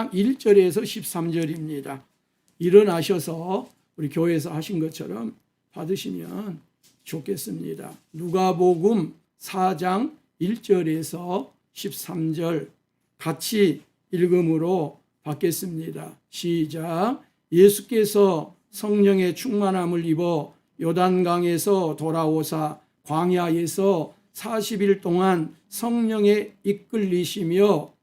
1절에서 13절입니다. 일어나셔서 우리 교회에서 하신 것처럼 받으시면 좋겠습니다. 누가복음 4장 1절에서 13절 같이 읽음으로 받겠습니다. 시작. 예수께서 성령의 충만함을 입어 요단강에서 돌아오사 광야에서 40일 동안 성령에 이끌리시며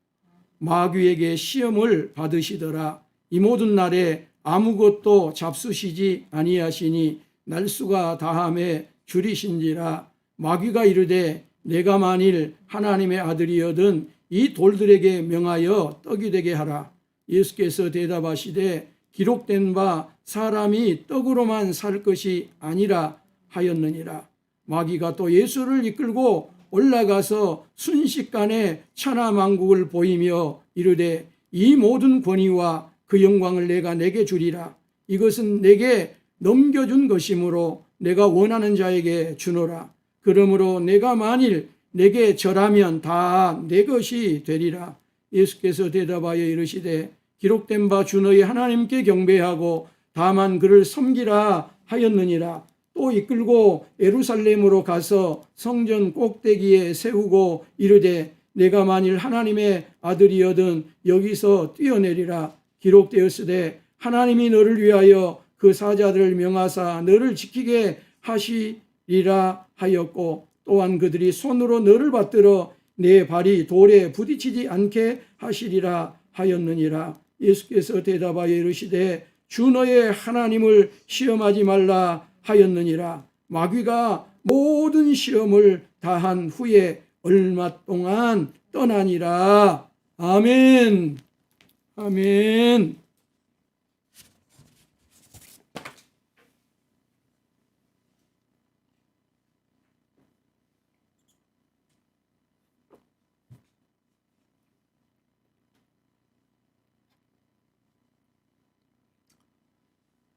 마귀에게 시험을 받으시더라. 이 모든 날에 아무것도 잡수시지 아니하시니 날수가 다함에 줄이신지라. 마귀가 이르되 내가 만일 하나님의 아들이여든 이 돌들에게 명하여 떡이 되게 하라. 예수께서 대답하시되 기록된 바 사람이 떡으로만 살 것이 아니라 하였느니라. 마귀가 또 예수를 이끌고 올라가서 순식간에 천하만국을 보이며 이르되 이 모든 권위와 그 영광을 내게 주리라. 이것은 내게 넘겨준 것이므로 내가 원하는 자에게 주노라. 그러므로 내가 만일 내게 절하면 다 내 것이 되리라. 예수께서 대답하여 이르시되 기록된 바 주 너희 하나님께 경배하고 다만 그를 섬기라 하였느니라. 또 이끌고 예루살렘으로 가서 성전 꼭대기에 세우고 이르되 내가 만일 하나님의 아들이여든 여기서 뛰어내리라. 기록되었으되 하나님이 너를 위하여 그 사자들을 명하사 너를 지키게 하시리라 하였고 또한 그들이 손으로 너를 받들어 내 발이 돌에 부딪히지 않게 하시리라 하였느니라. 예수께서 대답하여 이르시되 주 너의 하나님을 시험하지 말라 하였느니라. 마귀가 모든 시험을 다한 후에 얼마 동안 떠나니라. 아멘. 아멘.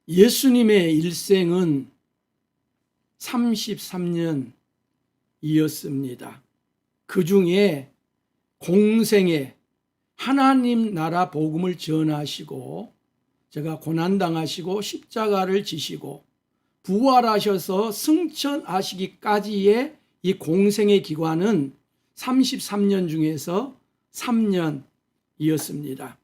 예수님의 일생은 33년이었습니다. 그 중에 공생에 하나님 나라 복음을 전하시고 제가 고난당하시고 십자가를 지시고 부활하셔서 승천하시기까지의 이 공생의 기간은 33년 중에서 3년이었습니다.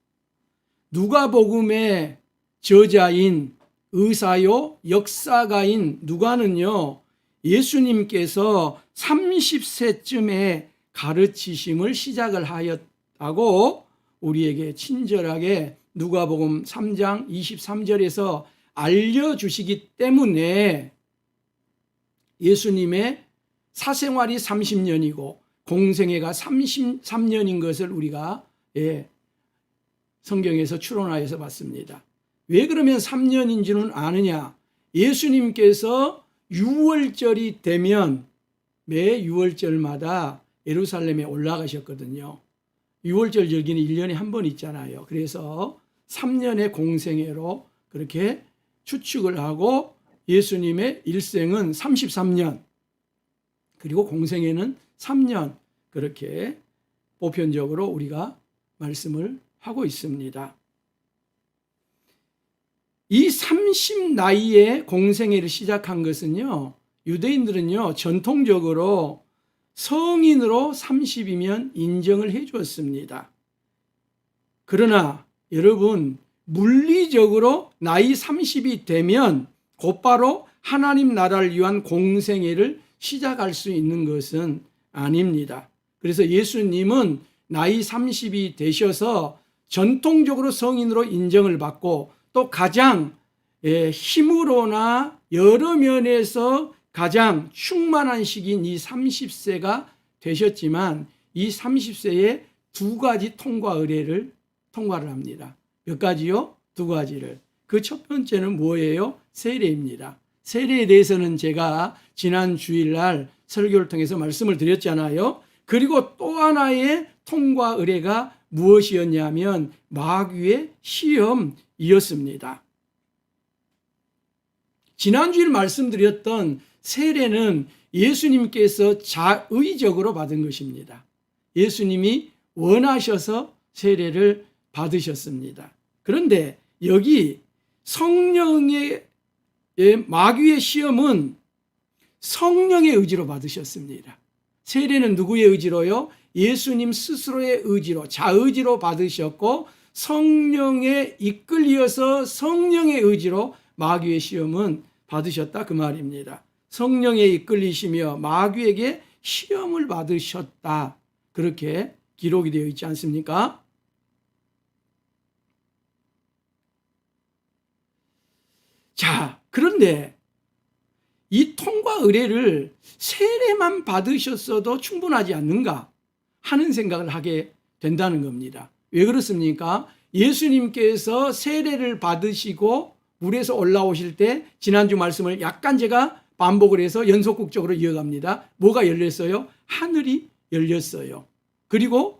누가복음의 저자인 의사요 역사가인 누가는요 예수님께서 30세쯤에 가르치심을 시작을 하였다고 우리에게 친절하게 누가복음 3장 23절에서 알려주시기 때문에 예수님의 사생활이 30년이고 공생애가 33년인 것을 우리가 성경에서 추론하여서 봤습니다. 왜 그러면 3년인지는 아느냐? 예수님께서 6월절이 되면 매 6월절마다 예루살렘에 올라가셨거든요. 6월절 절기는 1년에 한 번 있잖아요. 그래서 3년의 공생애로 그렇게 추측을 하고 예수님의 일생은 33년 그리고 공생애는 3년 그렇게 보편적으로 우리가 말씀을 하고 있습니다. 이 30 나이에 공생애를 시작한 것은요, 유대인들은요, 전통적으로 성인으로 30이면 인정을 해 주었습니다. 그러나 여러분, 물리적으로 나이 30이 되면 곧바로 하나님 나라를 위한 공생애를 시작할 수 있는 것은 아닙니다. 그래서 예수님은 나이 30이 되셔서 전통적으로 성인으로 인정을 받고 또 가장 힘으로나 여러 면에서 가장 충만한 시기인 이 30세가 되셨지만 이 30세에 두 가지 통과 의례를 통과를 합니다. 몇 가지요? 두 가지를. 그 첫 번째는 뭐예요? 세례입니다. 세례에 대해서는 제가 지난 주일날 설교를 통해서 말씀을 드렸잖아요. 그리고 또 하나의 통과 의례가 무엇이었냐면 마귀의 시험이었습니다. 지난주일 말씀드렸던 세례는 예수님께서 자의적으로 받은 것입니다. 예수님이 원하셔서 세례를 받으셨습니다. 그런데 여기 성령의 마귀의 시험은 성령의 의지로 받으셨습니다. 세례는 누구의 의지로요? 예수님 스스로의 의지로, 자의지로 받으셨고 성령에 이끌려서 성령의 의지로 마귀의 시험은 받으셨다 그 말입니다. 성령에 이끌리시며 마귀에게 시험을 받으셨다. 그렇게 기록이 되어 있지 않습니까? 자, 그런데 이 통과 의례를 세례만 받으셨어도 충분하지 않는가 하는 생각을 하게 된다는 겁니다. 왜 그렇습니까? 예수님께서 세례를 받으시고 물에서 올라오실 때 지난주 말씀을 약간 제가 반복을 해서 연속극적으로 이어갑니다. 뭐가 열렸어요? 하늘이 열렸어요. 그리고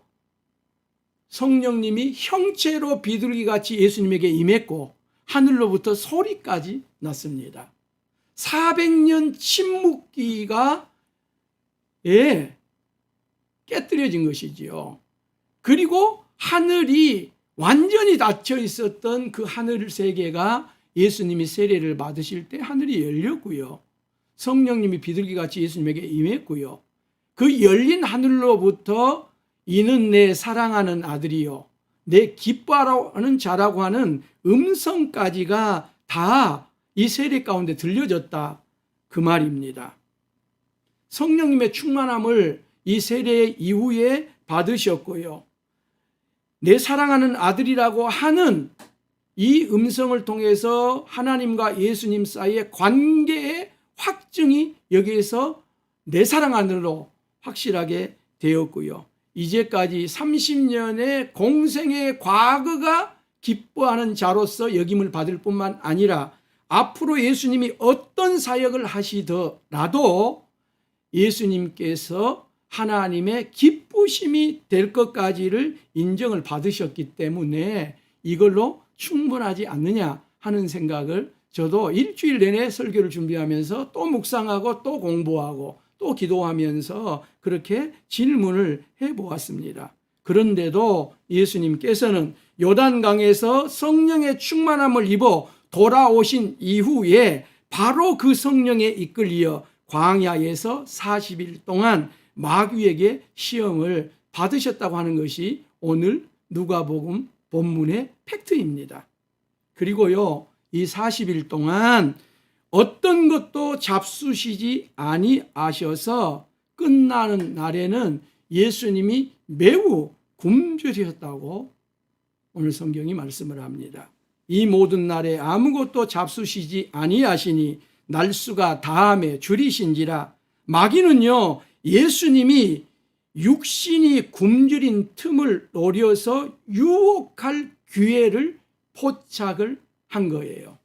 성령님이 형체로 비둘기같이 예수님에게 임했고 하늘로부터 소리까지 났습니다. 400년 침묵기가 깨뜨려진 것이지요. 그리고 하늘이 완전히 닫혀 있었던 그 하늘 세계가 예수님이 세례를 받으실 때 하늘이 열렸고요. 성령님이 비둘기같이 예수님에게 임했고요. 그 열린 하늘로부터 이는 내 사랑하는 아들이요 내 기뻐하는 자라고 하는 음성까지가 다 이 세례 가운데 들려졌다 그 말입니다. 성령님의 충만함을 이 세례 이후에 받으셨고요. 내 사랑하는 아들이라고 하는 이 음성을 통해서 하나님과 예수님 사이의 관계의 확증이 여기에서 내 사랑 안으로 확실하게 되었고요. 이제까지 30년의 공생의 과거가 기뻐하는 자로서 여김을 받을 뿐만 아니라 앞으로 예수님이 어떤 사역을 하시더라도 예수님께서 하나님의 기쁘심이 될 것까지를 인정을 받으셨기 때문에 이걸로 충분하지 않느냐 하는 생각을 저도 일주일 내내 설교를 준비하면서 또 묵상하고 또 공부하고 또 기도하면서 그렇게 질문을 해보았습니다. 그런데도 예수님께서는 요단강에서 성령의 충만함을 입어 돌아오신 이후에 바로 그 성령에 이끌려 광야에서 40일 동안 마귀에게 시험을 받으셨다고 하는 것이 오늘 누가복음 본문의 팩트입니다. 그리고요, 이 40일 동안 어떤 것도 잡수시지 아니하셔서 끝나는 날에는 예수님이 매우 굶주리셨다고 오늘 성경이 말씀을 합니다. 이 모든 날에 아무것도 잡수시지 아니하시니 날수가 다함에 줄이신지라. 마귀는요, 예수님이 육신이 굶주린 틈을 노려서 유혹할 기회를 포착을 한 거예요.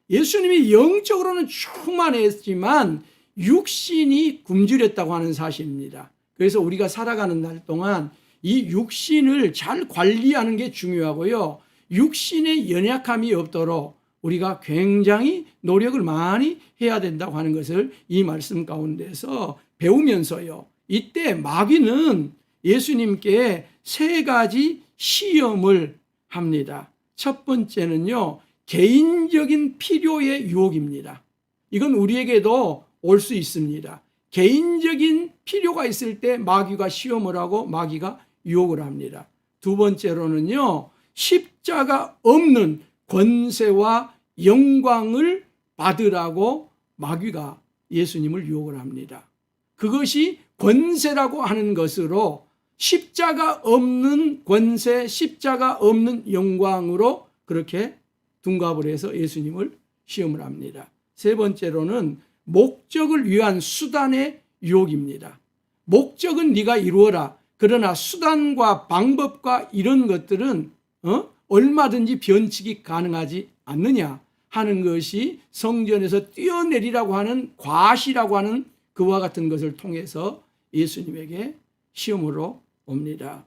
예수님이 영적으로는 충만했지만 육신이 굶주렸다고 하는 사실입니다. 그래서 우리가 살아가는 날 동안 이 육신을 잘 관리하는 게 중요하고요. 육신에 연약함이 없도록 우리가 굉장히 노력을 많이 해야 된다고 하는 것을 이 말씀 가운데서 배우면서요. 이때 마귀는 예수님께 세 가지 시험을 합니다. 첫 번째는요, 개인적인 필요의 유혹입니다. 이건 우리에게도 올 수 있습니다. 개인적인 필요가 있을 때 마귀가 시험을 하고 마귀가 유혹을 합니다. 두 번째로는요, 십자가 없는 권세와 영광을 받으라고 마귀가 예수님을 유혹을 합니다. 그것이 권세라고 하는 것으로 십자가 없는 권세, 십자가 없는 영광으로 그렇게 둔갑을 해서 예수님을 시험을 합니다. 세 번째로는 목적을 위한 수단의 유혹입니다. 목적은 네가 이루어라. 그러나 수단과 방법과 이런 것들은 얼마든지 변칙이 가능하지 않느냐 하는 것이 성전에서 뛰어내리라고 하는 과시라고 하는 그와 같은 것을 통해서 예수님에게 시험으로 옵니다.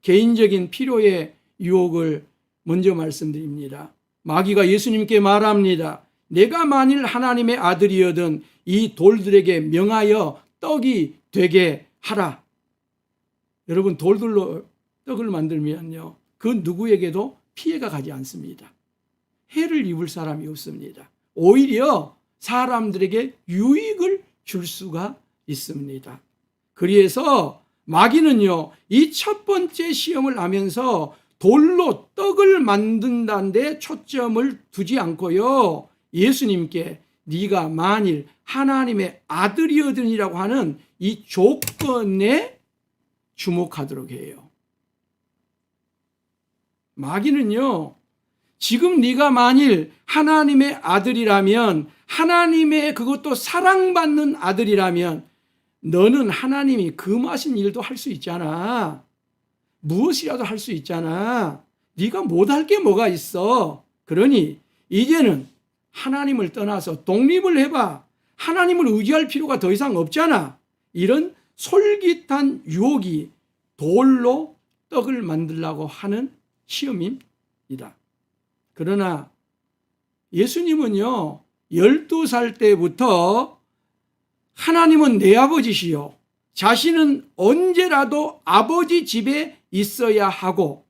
개인적인 필요의 유혹을 먼저 말씀드립니다. 마귀가 예수님께 말합니다. 내가 만일 하나님의 아들이여든 이 돌들에게 명하여 떡이 되게 하라. 여러분, 돌들로 떡을 만들면요, 그 누구에게도 피해가 가지 않습니다. 해를 입을 사람이 없습니다. 오히려 사람들에게 유익을 줄 수가 있습니다. 그래서 마귀는요, 이 첫 번째 시험을 하면서 돌로 떡을 만든다는 데 초점을 두지 않고요, 예수님께 네가 만일 하나님의 아들이어드니라고 하는 이 조건에 주목하도록 해요. 마귀는요, 지금 네가 만일 하나님의 아들이라면, 하나님의 그것도 사랑받는 아들이라면 너는 하나님이 금하신 일도 할 수 있잖아. 무엇이라도 할 수 있잖아. 네가 못할 게 뭐가 있어. 그러니 이제는 하나님을 떠나서 독립을 해봐. 하나님을 의지할 필요가 더 이상 없잖아. 이런 솔깃한 유혹이 돌로 떡을 만들려고 하는 시험입니다. 그러나 예수님은요, 12살 때부터 하나님은 내 아버지시요, 자신은 언제라도 아버지 집에 있어야 하고,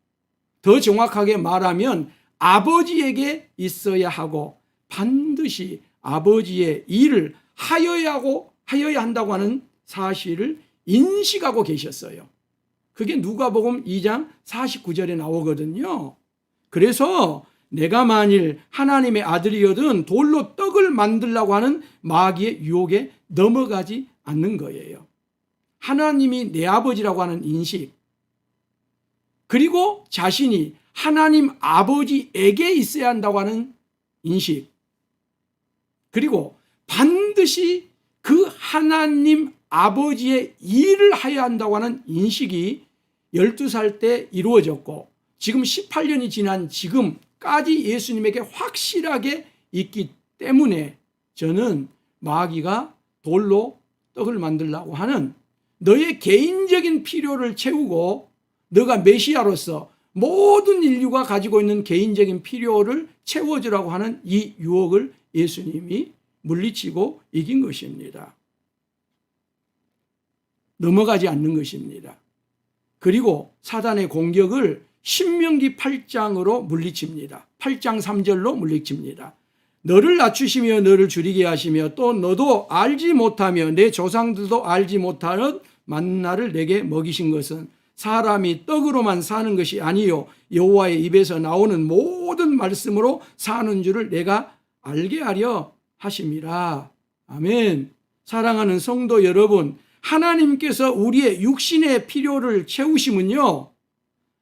더 정확하게 말하면 아버지에게 있어야 하고 반드시 아버지의 일을 하여야 한다고 하는 사실을 인식하고 계셨어요. 그게 누가복음 2장 49절에 나오거든요. 그래서 내가 만일 하나님의 아들이거든 돌로 떡을 만들려고 하는 마귀의 유혹에 넘어가지 않는 거예요. 하나님이 내 아버지라고 하는 인식, 그리고 자신이 하나님 아버지에게 있어야 한다고 하는 인식, 그리고 반드시 그 하나님 아버지의 일을 해야 한다고 하는 인식이 12살 때 이루어졌고, 지금 18년이 지난 지금까지 예수님에게 확실하게 있기 때문에 저는 마귀가 돌로 떡을 만들려고 하는 너의 개인적인 필요를 채우고, 너가 메시아로서 모든 인류가 가지고 있는 개인적인 필요를 채워주라고 하는 이 유혹을 예수님이 물리치고 이긴 것입니다. 넘어가지 않는 것입니다. 그리고 사단의 공격을 신명기 8장으로 물리칩니다. 8장 3절로 물리칩니다. 너를 낮추시며 너를 줄이게 하시며 또 너도 알지 못하며 내 조상들도 알지 못하는 만나를 내게 먹이신 것은 사람이 떡으로만 사는 것이 아니요 여호와의 입에서 나오는 모든 말씀으로 사는 줄을 내가 알게 하려 하심이라. 아멘. 사랑하는 성도 여러분, 하나님께서 우리의 육신의 필요를 채우심은요,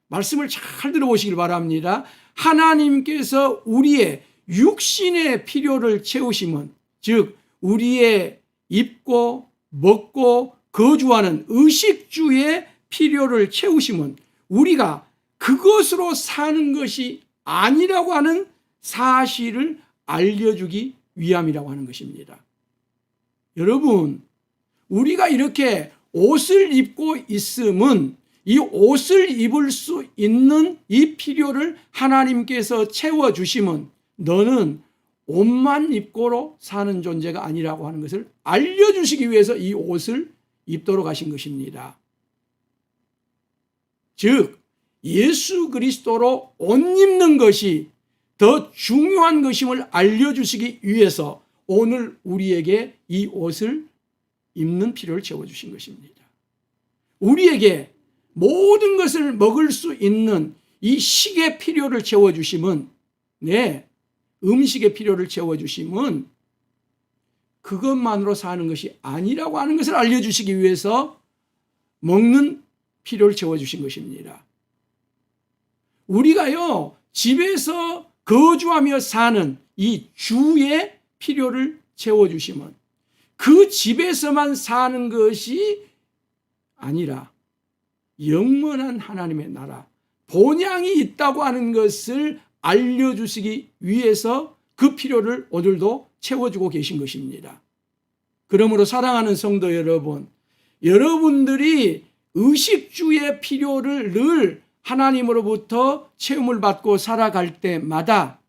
말씀을 잘 들어보시길 바랍니다. 하나님께서 우리의 육신의 필요를 채우심은, 즉 우리의 입고 먹고 거주하는 의식주의 필요를 채우심은 우리가 그것으로 사는 것이 아니라고 하는 사실을 알려주기 위함이라고 하는 것입니다. 여러분, 우리가 이렇게 옷을 입고 있음은 이 옷을 입을 수 있는 이 필요를 하나님께서 채워주심은 너는 옷만 입고로 사는 존재가 아니라고 하는 것을 알려주시기 위해서 이 옷을 입도록 하신 것입니다. 즉 예수 그리스도로 옷 입는 것이 더 중요한 것임을 알려주시기 위해서 오늘 우리에게 이 옷을 입는 필요를 채워주신 것입니다. 우리에게 모든 것을 먹을 수 있는 이 식의 필요를 채워주심은, 음식의 필요를 채워주심은 그것만으로 사는 것이 아니라고 하는 것을 알려주시기 위해서 먹는 필요를 채워주신 것입니다. 우리가요, 집에서 거주하며 사는 이 주의 필요를 채워주심은 그 집에서만 사는 것이 아니라 영원한 하나님의 나라, 본향이 있다고 하는 것을 알려주시기 위해서 그 필요를 오늘도 채워주고 계신 것입니다. 그러므로 사랑하는 성도 여러분, 여러분들이 의식주의 필요를 늘 하나님으로부터 체험을 받고 살아갈 때마다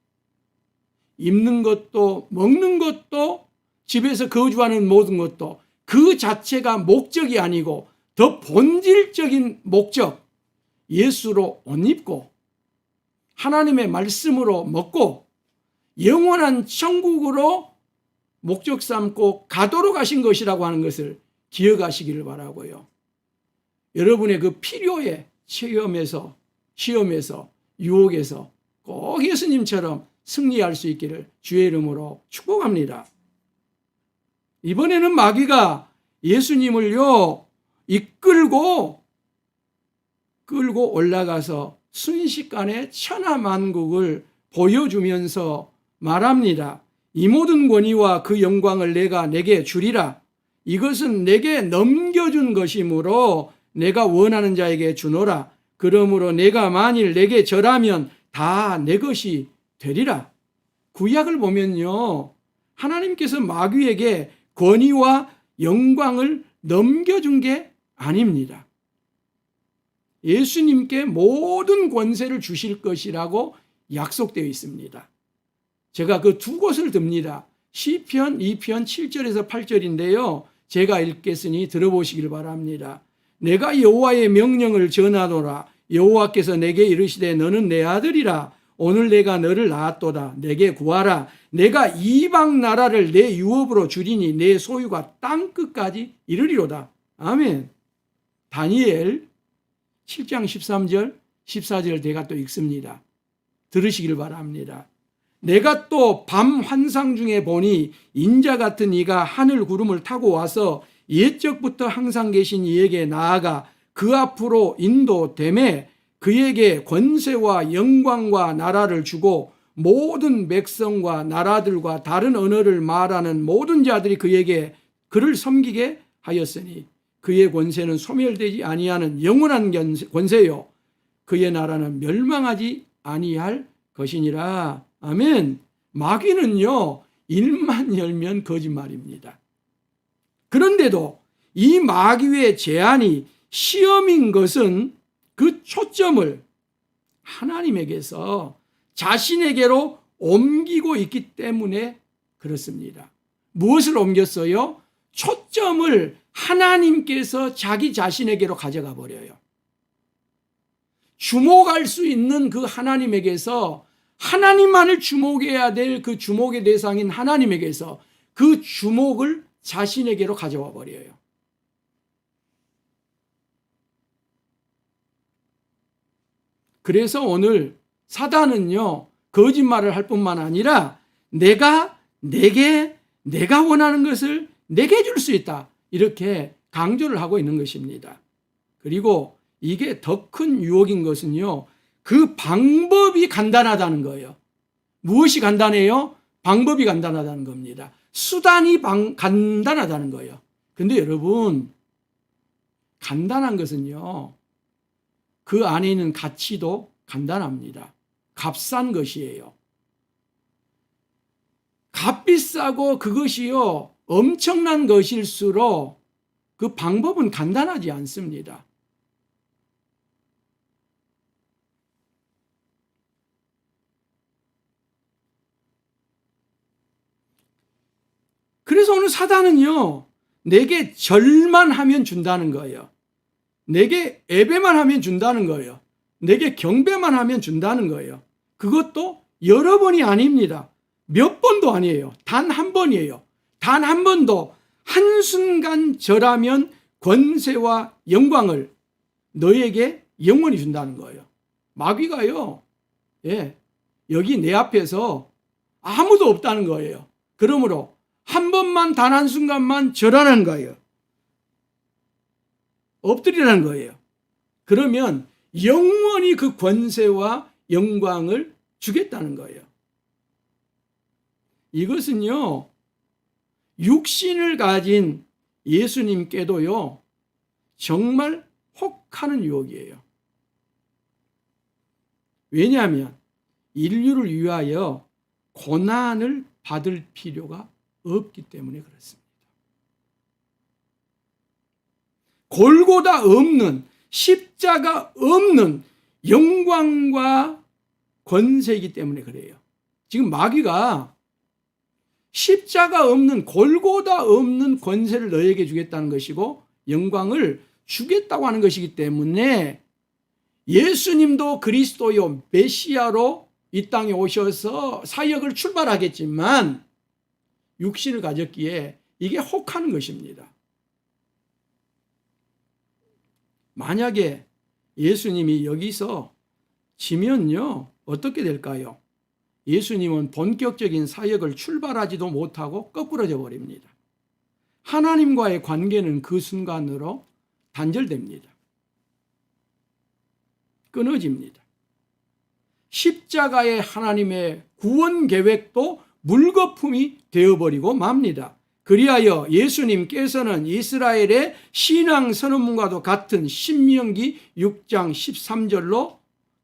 입는 것도 먹는 것도 집에서 거주하는 모든 것도 그 자체가 목적이 아니고 더 본질적인 목적, 예수로 옷 입고 하나님의 말씀으로 먹고 영원한 천국으로 목적 삼고 가도록 하신 것이라고 하는 것을 기억하시기를 바라고요. 여러분의 그 필요에 시험에서 유혹에서 꼭 예수님처럼 승리할 수 있기를 주의 이름으로 축복합니다. 이번에는 마귀가 예수님을요 끌고 올라가서 순식간에 천하만국을 보여주면서 말합니다. 이 모든 권위와 그 영광을 내가 내게 주리라. 이것은 내게 넘겨준 것이므로 내가 원하는 자에게 주노라. 그러므로 내가 만일 내게 절하면 다 내 것이 되리라. 구약을 보면요, 하나님께서 마귀에게 권위와 영광을 넘겨준 게 아닙니다. 예수님께 모든 권세를 주실 것이라고 약속되어 있습니다. 제가 그 두 곳을 듭니다. 시편 2편 7절에서 8절인데요. 제가 읽겠으니 들어보시길 바랍니다. 내가 여호와의 명령을 전하노라. 여호와께서 내게 이르시되 너는 내 아들이라. 오늘 내가 너를 낳았도다. 내게 구하라. 내가 이방 나라를 내 유업으로 주리니 내 소유가 땅 끝까지 이르리로다. 아멘. 다니엘 7장 13절 14절 제가 또 읽습니다. 들으시길 바랍니다. 내가 또 밤 환상 중에 보니 인자 같은 이가 하늘 구름을 타고 와서 옛적부터 항상 계신 이에게 나아가 그 앞으로 인도되매 그에게 권세와 영광과 나라를 주고 모든 백성과 나라들과 다른 언어를 말하는 모든 자들이 그를 섬기게 하였으니 그의 권세는 소멸되지 아니하는 영원한 권세요 그의 나라는 멸망하지 아니할 것이니라. 아멘. 마귀는요 입만 열면 거짓말입니다. 그런데도 이 마귀의 제안이 시험인 것은 그 초점을 하나님에게서 자신에게로 옮기고 있기 때문에 그렇습니다. 무엇을 옮겼어요? 초점을 하나님께서 자기 자신에게로 가져가 버려요. 주목할 수 있는 그 하나님에게서 하나님만을 주목해야 될 그 주목의 대상인 하나님에게서 그 주목을 자신에게로 가져와 버려요. 그래서 오늘 사단은요 거짓말을 할 뿐만 아니라 내가 원하는 것을 내게 줄 수 있다 이렇게 강조를 하고 있는 것입니다. 그리고 이게 더 큰 유혹인 것은요 그 방법이 간단하다는 거예요. 무엇이 간단해요? 방법이 간단하다는 겁니다. 수단이 간단하다는 거예요. 그런데 여러분 간단한 것은요 그 안에 있는 가치도 간단합니다. 값싼 것이에요. 값비싸고 그것이요 엄청난 것일수록 그 방법은 간단하지 않습니다. 그래서 오늘 사단은요 내게 절만 하면 준다는 거예요. 내게 예배만 하면 준다는 거예요. 내게 경배만 하면 준다는 거예요. 그것도 여러 번이 아닙니다. 몇 번도 아니에요. 단 한 번이에요. 단 한 번도 한순간 절하면 권세와 영광을 너에게 영원히 준다는 거예요. 마귀가요. 여기 내 앞에서 아무도 없다는 거예요. 그러므로 한 번만 단 한순간만 절하는 거예요. 엎드리라는 거예요. 그러면 영원히 그 권세와 영광을 주겠다는 거예요. 이것은요 육신을 가진 예수님께도요 정말 혹하는 유혹이에요. 왜냐하면 인류를 위하여 고난을 받을 필요가 없기 때문에 그렇습니다. 골고다 없는 십자가 없는 영광과 권세이기 때문에 그래요. 지금 마귀가 십자가 없는 골고다 없는 권세를 너에게 주겠다는 것이고 영광을 주겠다고 하는 것이기 때문에 예수님도 그리스도요 메시아로 이 땅에 오셔서 사역을 출발하겠지만 육신을 가졌기에 이게 혹하는 것입니다. 만약에 예수님이 여기서 지면요 어떻게 될까요? 예수님은 본격적인 사역을 출발하지도 못하고 거꾸러져 버립니다. 하나님과의 관계는 그 순간으로 단절됩니다. 끊어집니다. 십자가의 하나님의 구원 계획도 물거품이 되어버리고 맙니다. 그리하여 예수님께서는 이스라엘의 신앙 선언문과도 같은 신명기 6장 13절로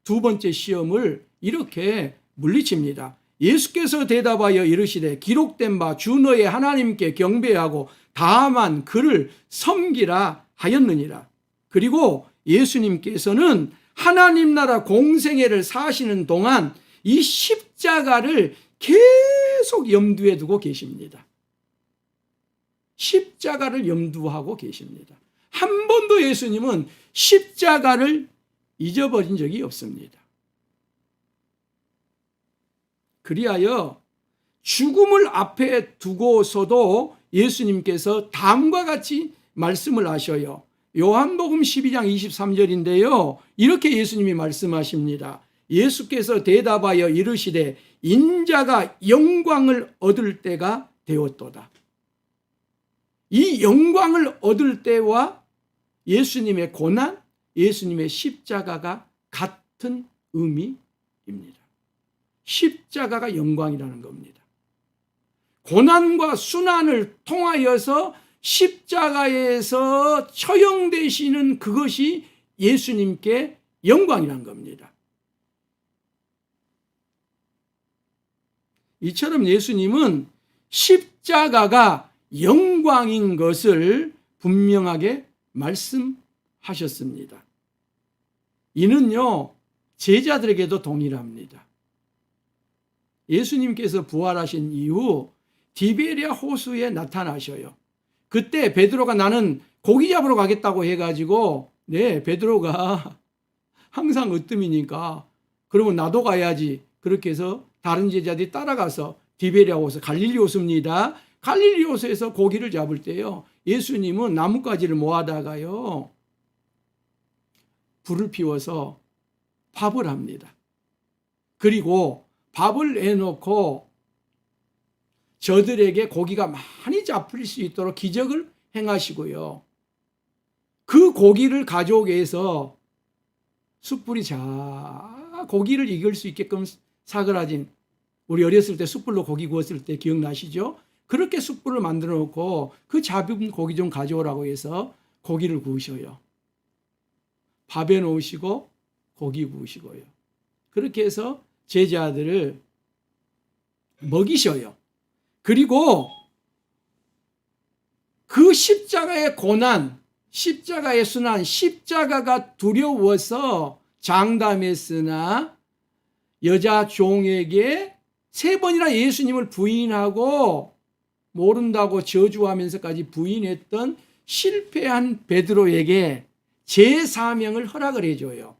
두 번째 시험을 이렇게 물리칩니다. 예수께서 대답하여 이르시되 기록된 바 주 너의 하나님께 경배하고 다만 그를 섬기라 하였느니라. 그리고 예수님께서는 하나님 나라 공생애를 사시는 동안 이 십자가를 계속 염두에 두고 계십니다. 십자가를 염두하고 계십니다. 한 번도 예수님은 십자가를 잊어버린 적이 없습니다. 그리하여 죽음을 앞에 두고서도 예수님께서 다음과 같이 말씀을 하셔요. 요한복음 12장 23절인데요. 이렇게 예수님이 말씀하십니다. 예수께서 대답하여 이르시되 인자가 영광을 얻을 때가 되었도다. 이 영광을 얻을 때와 예수님의 고난, 예수님의 십자가가 같은 의미입니다. 십자가가 영광이라는 겁니다. 고난과 순환을 통하여서 십자가에서 처형되시는 그것이 예수님께 영광이라는 겁니다. 이처럼 예수님은 십자가가 영광인 것을 분명하게 말씀하셨습니다. 이는요, 제자들에게도 동일합니다. 예수님께서 부활하신 이후 디베리아 호수에 나타나셔요. 그때 베드로가 나는 고기 잡으러 가겠다고 해가지고 베드로가 항상 으뜸이니까 그러면 나도 가야지. 그렇게 해서 다른 제자들이 따라가서 디베리아 호수, 갈릴리 호수입니다. 갈릴리 호수에서 고기를 잡을 때요. 예수님은 나뭇가지를 모아다가요. 불을 피워서 밥을 합니다. 그리고 밥을 내놓고 저들에게 고기가 많이 잡힐 수 있도록 기적을 행하시고요. 그 고기를 가져오기 위해서 숯불이 고기를 익을 수 있게끔 사그라진, 우리 어렸을 때 숯불로 고기 구웠을 때 기억나시죠? 그렇게 숯불을 만들어 놓고 그 잡은 고기 좀 가져오라고 해서 고기를 구우셔요. 밥에 놓으시고 고기 구우시고요. 그렇게 해서 제자들을 먹이셔요. 그리고 그 십자가의 고난, 십자가의 순환, 십자가가 두려워서 장담했으나 여자 종에게 3번이나 예수님을 부인하고 모른다고 저주하면서까지 부인했던 실패한 베드로에게 제사명을 허락을 해줘요.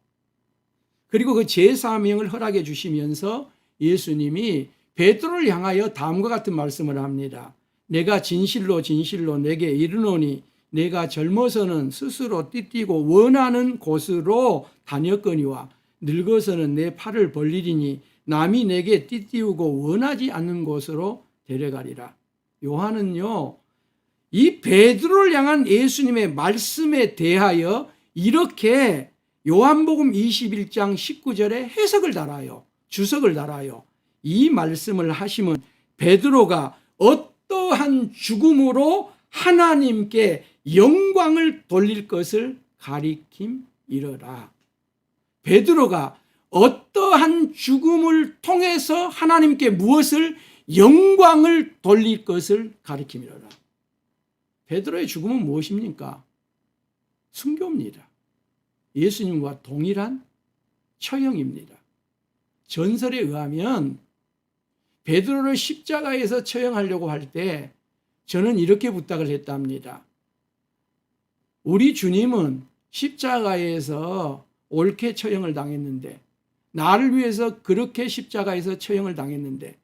그리고 그 제사명을 허락해 주시면서 예수님이 베드로를 향하여 다음과 같은 말씀을 합니다. 내가 진실로 진실로 내게 이르노니 내가 젊어서는 스스로 띠띠고 원하는 곳으로 다녔거니와 늙어서는 내 팔을 벌리리니 남이 내게 띠띠우고 원하지 않는 곳으로 데려가리라. 요한은요, 이 베드로를 향한 예수님의 말씀에 대하여 이렇게 요한복음 21장 19절에 해석을 달아요. 주석을 달아요. 이 말씀을 하시면 베드로가 어떠한 죽음으로 하나님께 영광을 돌릴 것을 가리킴이러라. 베드로가 어떠한 죽음을 통해서 하나님께 무엇을 영광을 돌릴 것을 가리킴이러라. 베드로의 죽음은 무엇입니까? 순교입니다. 예수님과 동일한 처형입니다. 전설에 의하면 베드로를 십자가에서 처형하려고 할 때 저는 이렇게 부탁을 했답니다. 우리 주님은 십자가에서 옳게 처형을 당했는데, 나를 위해서 그렇게 십자가에서 처형을 당했는데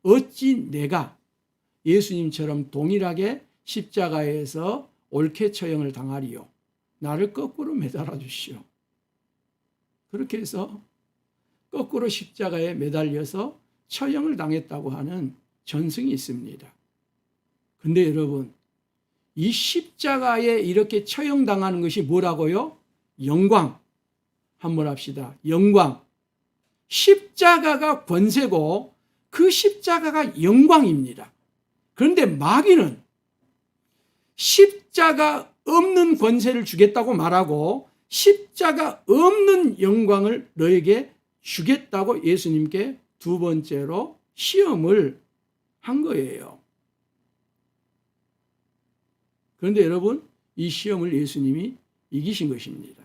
어찌 내가 예수님처럼 동일하게 십자가에서 옳게 처형을 당하리요. 나를 거꾸로 매달아 주시오. 그렇게 해서 거꾸로 십자가에 매달려서 처형을 당했다고 하는 전승이 있습니다. 근데 여러분, 이 십자가에 이렇게 처형당하는 것이 뭐라고요? 영광. 한번 합시다. 영광. 십자가가 권세고 그 십자가가 영광입니다. 그런데 마귀는 십자가 없는 권세를 주겠다고 말하고 십자가 없는 영광을 너에게 주겠다고 예수님께 두 번째로 시험을 한 거예요. 그런데 여러분, 이 시험을 예수님이 이기신 것입니다.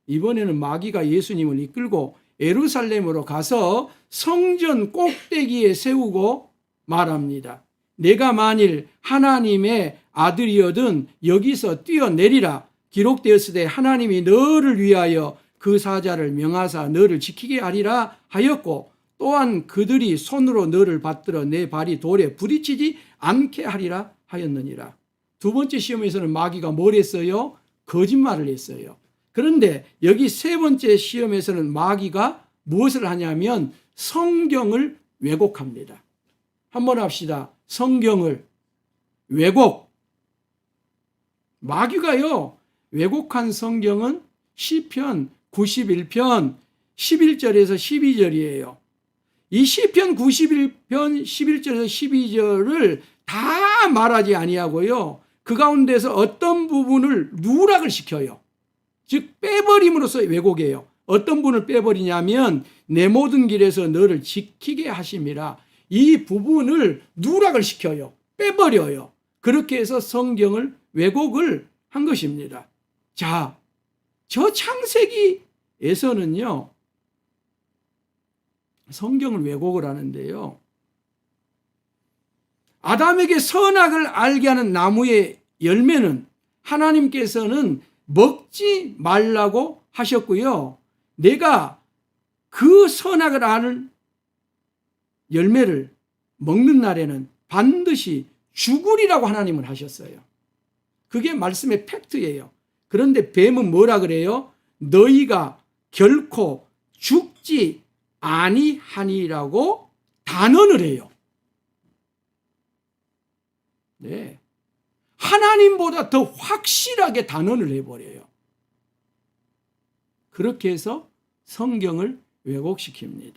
이번에는 마귀가 예수님을 이끌고 예루살렘으로 가서 성전 꼭대기에 세우고 말합니다. 내가 만일 하나님의 아들이어든 여기서 뛰어내리라. 기록되었으되 하나님이 너를 위하여 그 사자를 명하사 너를 지키게 하리라 하였고, 또한 그들이 손으로 너를 받들어 내 발이 돌에 부딪히지 않게 하리라 하였느니라. 두 번째 시험에서는 마귀가 뭘 했어요? 거짓말을 했어요. 그런데 여기 세 번째 시험에서는 마귀가 무엇을 하냐면 성경을 왜곡합니다. 한번 합시다. 성경을 왜곡. 마귀가요, 왜곡한 성경은 시편 91편 11절에서 12절이에요. 이 시편 91편 11절에서 12절을 다 말하지 아니하고요, 그 가운데서 어떤 부분을 누락을 시켜요. 즉 빼버림으로써 왜곡이에요. 어떤 부분을 빼버리냐면 내 모든 길에서 너를 지키게 하심이라. 이 부분을 누락을 시켜요. 빼버려요. 그렇게 해서 성경을 왜곡을 한 것입니다. 자, 저 창세기에서는요, 성경을 왜곡을 하는데요, 아담에게 선악을 알게 하는 나무의 열매는 하나님께서는 먹지 말라고 하셨고요, 내가 그 선악을 아는 열매를 먹는 날에는 반드시 죽으리라고 하나님은 하셨어요. 그게 말씀의 팩트예요. 그런데 뱀은 뭐라 그래요? 너희가 결코 죽지 아니하니라고 단언을 해요. 네. 하나님보다 더 확실하게 단언을 해버려요. 그렇게 해서 성경을 왜곡시킵니다.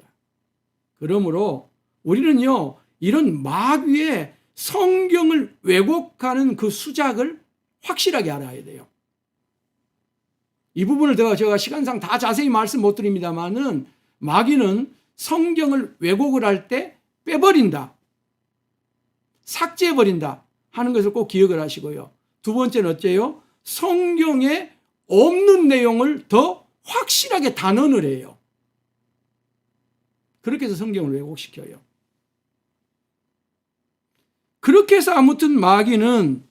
그러므로 우리는요, 이런 마귀의 성경을 왜곡하는 그 수작을 확실하게 알아야 돼요. 이 부분을 제가 시간상 다 자세히 말씀 못 드립니다만은, 마귀는 성경을 왜곡을 할 때 빼버린다, 삭제해버린다 하는 것을 꼭 기억을 하시고요. 두 번째는 어째요? 성경에 없는 내용을 더 확실하게 단언을 해요. 그렇게 해서 성경을 왜곡시켜요. 그렇게 해서 아무튼 마귀는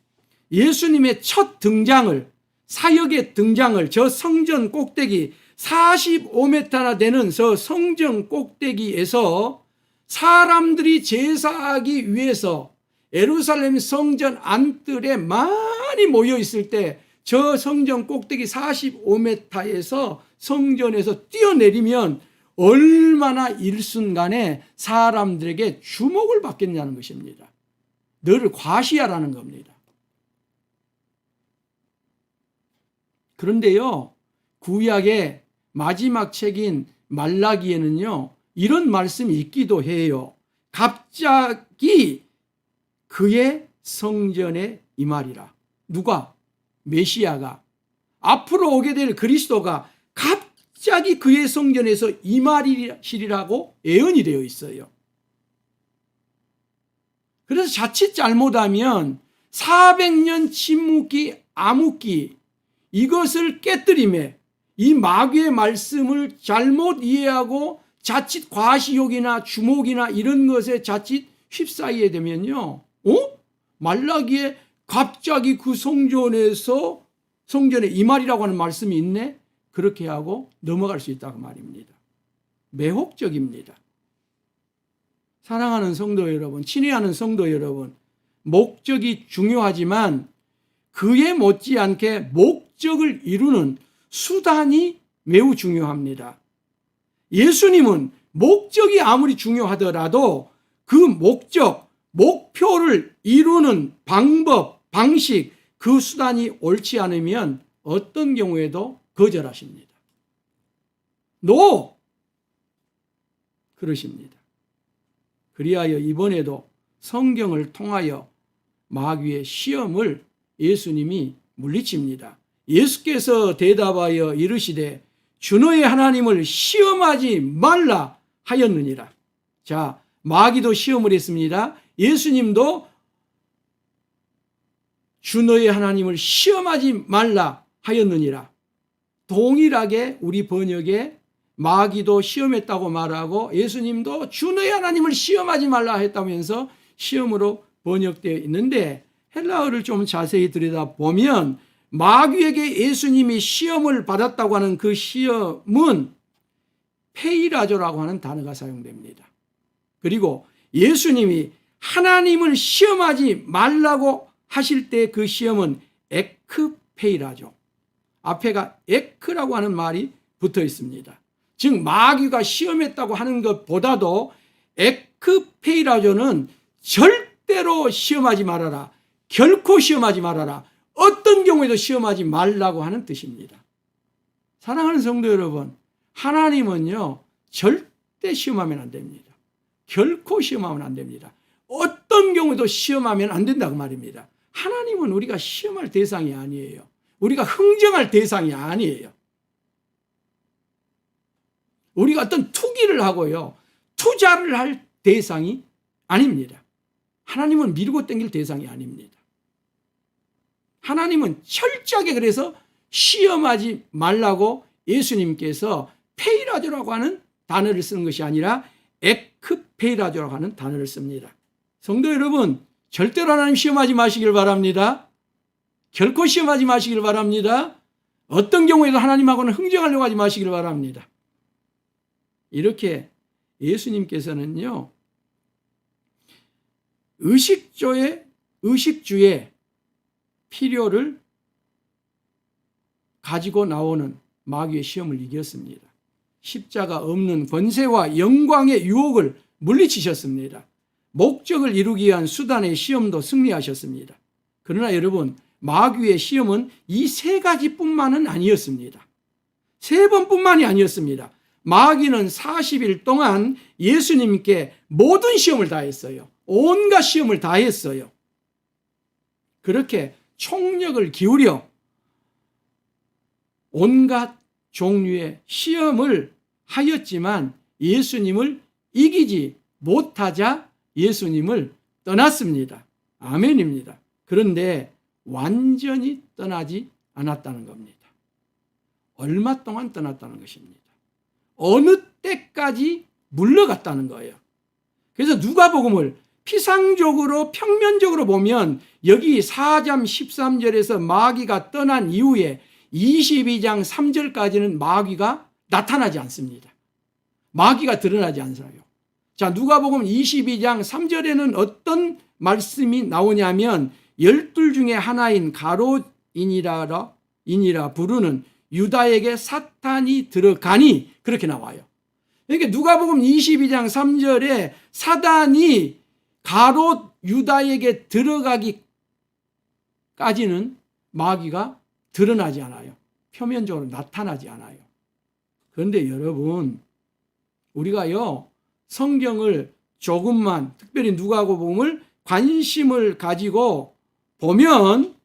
예수님의 첫 등장을, 사역의 등장을 저 성전 꼭대기 45m나 되는 저 성전 꼭대기에서 사람들이 제사하기 위해서 예루살렘 성전 안뜰에 많이 모여 있을 때 저 성전 꼭대기 45m에서 성전에서 뛰어내리면 얼마나 일순간에 사람들에게 주목을 받겠냐는 것입니다. 너를 과시하라는 겁니다. 그런데요, 구약의 마지막 책인 말라기에는요, 이런 말씀이 있기도 해요. 갑자기 그의 성전에 임하리라. 누가? 메시아가, 앞으로 오게 될 그리스도가 갑자기 그의 성전에서 임하리라고 예언이 되어 있어요. 그래서 자칫 잘못하면 400년 침묵기, 암흑기, 이것을 깨뜨림에 이 마귀의 말씀을 잘못 이해하고 자칫 과시욕이나 주목이나 이런 것에 자칫 휩싸이게 되면요, 말라기에 갑자기 그 성전에 임하리라고 하는 말씀이 있네? 그렇게 하고 넘어갈 수 있다고 말입니다. 매혹적입니다. 사랑하는 성도 여러분, 친애하는 성도 여러분, 목적이 중요하지만 그에 못지않게 목적을 이루는 수단이 매우 중요합니다. 예수님은 목적이 아무리 중요하더라도 그 목적, 목표를 이루는 방법, 방식, 그 수단이 옳지 않으면 어떤 경우에도 거절하십니다. 노! 그러십니다. 그리하여 이번에도 성경을 통하여 마귀의 시험을 예수님이 물리칩니다. 예수께서 대답하여 이르시되 주 너의 하나님을 시험하지 말라 하였느니라. 자, 마귀도 시험을 했습니다. 예수님도 주 너의 하나님을 시험하지 말라 하였느니라. 동일하게 우리 번역에 마귀도 시험했다고 말하고 예수님도 주 너의 하나님을 시험하지 말라 했다면서 시험으로 번역되어 있는데, 헬라어를 좀 자세히 들여다보면 마귀에게 예수님이 시험을 받았다고 하는 그 시험은 페이라조라고 하는 단어가 사용됩니다. 그리고 예수님이 하나님을 시험하지 말라고 하실 때 그 시험은 에크페이라조, 앞에가 에크라고 하는 말이 붙어 있습니다. 즉 마귀가 시험했다고 하는 것보다도 에크페이라조는 절대로 시험하지 말아라, 결코 시험하지 말아라, 어떤 경우에도 시험하지 말라고 하는 뜻입니다. 사랑하는 성도 여러분, 하나님은요 절대 시험하면 안 됩니다. 결코 시험하면 안 됩니다. 어떤 경우에도 시험하면 안 된다고 말입니다. 하나님은 우리가 시험할 대상이 아니에요. 우리가 흥정할 대상이 아니에요. 우리가 어떤 투기를 하고요, 투자를 할 대상이 아닙니다. 하나님은 밀고 당길 대상이 아닙니다. 하나님은 철저하게 그래서 시험하지 말라고 예수님께서 페이라조라고 하는 단어를 쓰는 것이 아니라 에크페이라조라고 하는 단어를 씁니다. 성도 여러분, 절대로 하나님 시험하지 마시길 바랍니다. 결코 시험하지 마시길 바랍니다. 어떤 경우에도 하나님하고는 흥정하려고 하지 마시길 바랍니다. 이렇게 예수님께서는요, 의식주의 필요를 가지고 나오는 마귀의 시험을 이겼습니다. 십자가 없는 권세와 영광의 유혹을 물리치셨습니다. 목적을 이루기 위한 수단의 시험도 승리하셨습니다. 그러나 여러분, 마귀의 시험은 이 세 가지뿐만은 아니었습니다. 세 번뿐만이 아니었습니다. 마귀는 40일 동안 예수님께 모든 시험을 다 했어요. 온갖 시험을 다 했어요. 그렇게 총력을 기울여 온갖 종류의 시험을 하였지만 예수님을 이기지 못하자 예수님을 떠났습니다. 아멘입니다. 그런데 완전히 떠나지 않았다는 겁니다. 얼마 동안 떠났다는 것입니다. 어느 때까지 물러갔다는 거예요. 그래서 누가복음을 피상적으로 평면적으로 보면 여기 4장 13절에서 마귀가 떠난 이후에 22장 3절까지는 마귀가 나타나지 않습니다. 마귀가 드러나지 않아요. 자, 누가복음 22장 3절에는 어떤 말씀이 나오냐면 12 중에 하나인 가롯인이라 부르는 유다에게 사탄이 들어가니, 그렇게 나와요. 그러니까 누가복음 22장 3절에 사단이 가롯 유다에게 들어가기까지는 마귀가 드러나지 않아요. 표면적으로 나타나지 않아요. 그런데 여러분, 우리가요 성경을 조금만, 특별히 누가복음을 관심을 가지고 보면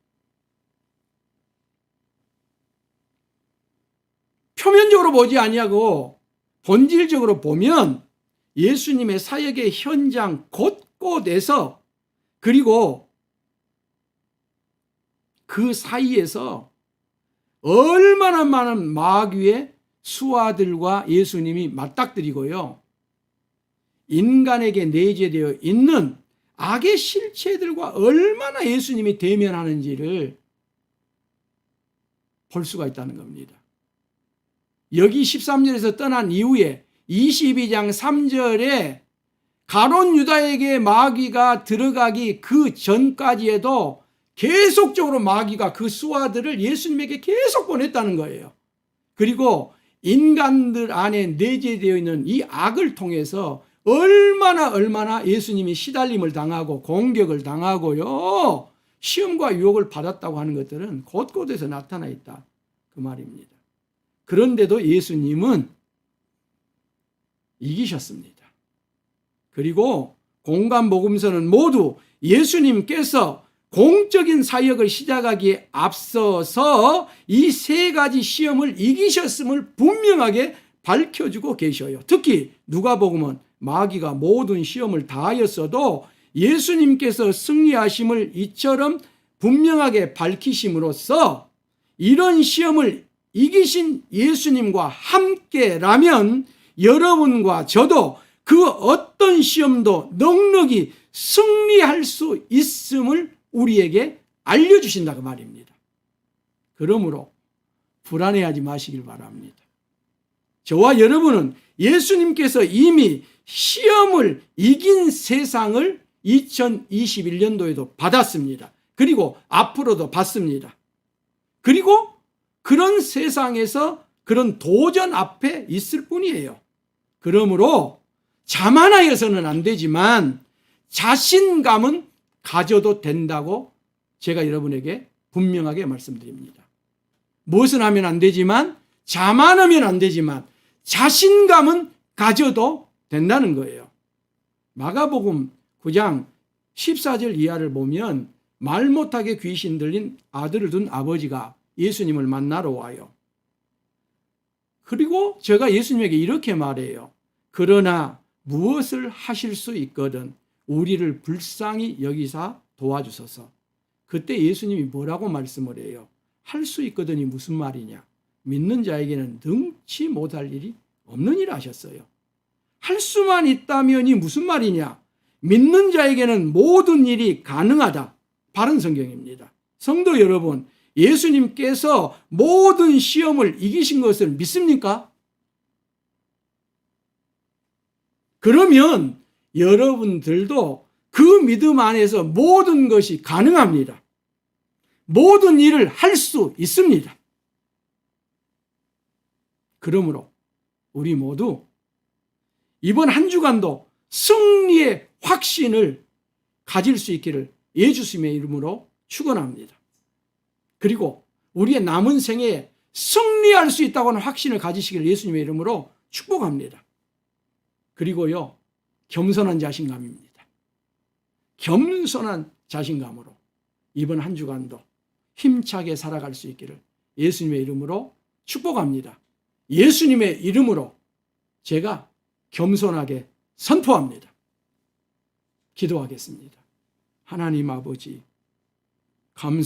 표면적으로 보지 아니하고 본질적으로 보면 예수님의 사역의 현장 곳곳에서, 그리고 그 사이에서 얼마나 많은 마귀의 수하들과 예수님이 맞닥뜨리고요, 인간에게 내재되어 있는 악의 실체들과 얼마나 예수님이 대면하는지를 볼 수가 있다는 겁니다. 여기 13절에서 떠난 이후에 22장 3절에 가룟 유다에게 마귀가 들어가기 그 전까지에도 계속적으로 마귀가 그 수하들을 예수님에게 계속 보냈다는 거예요. 그리고 인간들 안에 내재되어 있는 이 악을 통해서 얼마나 예수님이 시달림을 당하고 공격을 당하고요, 시험과 유혹을 받았다고 하는 것들은 곳곳에서 나타나 있다, 그 말입니다. 그런데도 예수님은 이기셨습니다. 그리고 공간복음서는 모두 예수님께서 공적인 사역을 시작하기에 앞서서 이 세 가지 시험을 이기셨음을 분명하게 밝혀주고 계셔요. 특히 누가복음은 마귀가 모든 시험을 다하였어도 예수님께서 승리하심을 이처럼 분명하게 밝히심으로써 이런 시험을 이기신 예수님과 함께라면 여러분과 저도 그 어떤 시험도 넉넉히 승리할 수 있음을 우리에게 알려주신다고 말입니다. 그러므로 불안해하지 마시길 바랍니다. 저와 여러분은 예수님께서 이미 시험을 이긴 세상을 2021년도에도 받았습니다. 그리고 앞으로도 받습니다. 그리고 그런 세상에서 그런 도전 앞에 있을 뿐이에요. 그러므로 자만하여서는 안 되지만 자신감은 가져도 된다고 제가 여러분에게 분명하게 말씀드립니다. 무엇은 하면 안 되지만, 자만하면 안 되지만 자신감은 가져도 된다는 거예요. 마가복음 9장 14절 이하를 보면 말 못하게 귀신 들린 아들을 둔 아버지가 예수님을 만나러 와요. 그리고 제가 예수님에게 이렇게 말해요. 그러나 무엇을 하실 수 있거든 우리를 불쌍히 여기사 도와주소서. 그때 예수님이 뭐라고 말씀을 해요? 할 수 있거든이 무슨 말이냐? 믿는 자에게는 능치 못할 일이 없는 일 하셨어요. 할 수만 있다면이 무슨 말이냐? 믿는 자에게는 모든 일이 가능하다. 바른 성경입니다. 성도 여러분, 예수님께서 모든 시험을 이기신 것을 믿습니까? 그러면 여러분들도 그 믿음 안에서 모든 것이 가능합니다. 모든 일을 할 수 있습니다. 그러므로 우리 모두 이번 한 주간도 승리의 확신을 가질 수 있기를 예수님의 이름으로 축원합니다. 그리고 우리의 남은 생애에 승리할 수 있다고 하는 확신을 가지시기를 예수님의 이름으로 축복합니다. 그리고요, 겸손한 자신감입니다. 겸손한 자신감으로 이번 한 주간도 힘차게 살아갈 수 있기를 예수님의 이름으로 축복합니다. 예수님의 이름으로 제가 겸손하게 선포합니다. 기도하겠습니다. 하나님 아버지, 감사합니다.